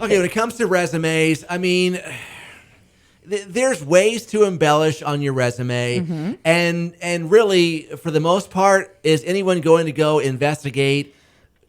Okay, when it comes to resumes, I mean, there's ways to embellish on your resume, and really, for the most part, is anyone going to go investigate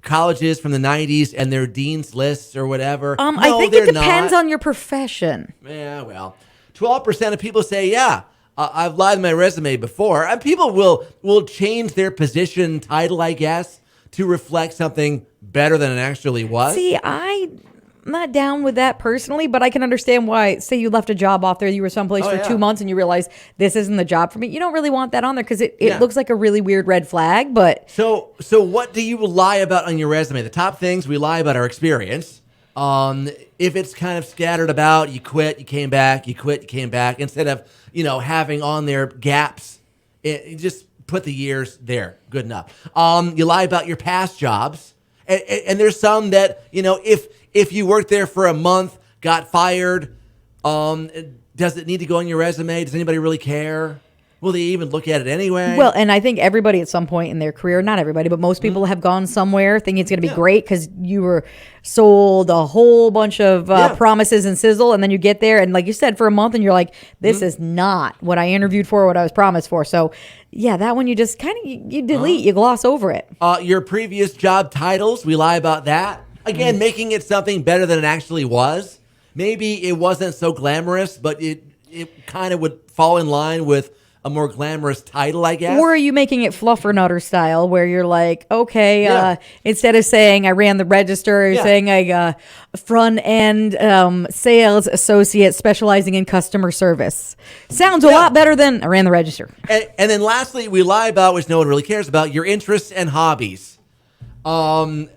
colleges from the 90s and their dean's lists or whatever? No, I think they're it depends not. on your profession. Yeah, well, 12% of people say, yeah, I've lied in my resume before. And people will change their position title, I guess, to reflect something better than it actually was. See, I'm not down with that personally, but I can understand why. Say you left a job off there, you were someplace for 2 months, and you realize this isn't the job for me. You don't really want that on there because it looks like a really weird red flag. But so what do you lie about on your resume? The top things we lie about our experience. If it's kind of scattered about, you quit, you came back, you quit, you came back, instead of having on there gaps, you just put the years there. Good enough. You lie about your past jobs, and there's some that if you worked there for a month, got fired, does it need to go on your resume? Does anybody really care? Will they even look at it anyway? Well, and I think everybody at some point in their career, not everybody, but most people have gone somewhere thinking it's going to be great because you were sold a whole bunch of promises and sizzle. And then you get there and like you said, for a month and you're like, this is not what I interviewed for, what I was promised for. So yeah, that one you just kind of, you delete, you gloss over it. Your previous job titles, we lie about that. Again, making it something better than it actually was. Maybe it wasn't so glamorous, but it kind of would fall in line with a more glamorous title, I guess. Or are you making it fluffernutter style where you're like, okay, instead of saying I ran the register, you're saying I front end sales associate specializing in customer service. Sounds a lot better than I ran the register. And then lastly, we lie about, which no one really cares about, your interests and hobbies. Those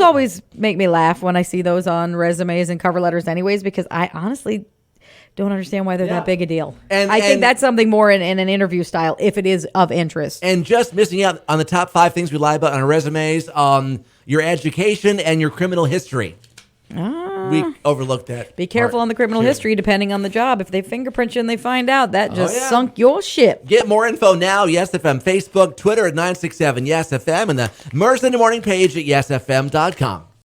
always make me laugh when I see those on resumes and cover letters anyways, because I honestly don't understand why they're that big a deal. And I think that's something more in an interview style if it is of interest. And just missing out on the top 5 things we lie about on our resumes, your education and your criminal history. We overlooked that. Be careful on the criminal history depending on the job. If they fingerprint you and they find out, that just sunk your ship. Get more info now, Yes FM, Facebook, Twitter at 967 Yes FM, and the Merz in the Morning page at yesfm.com.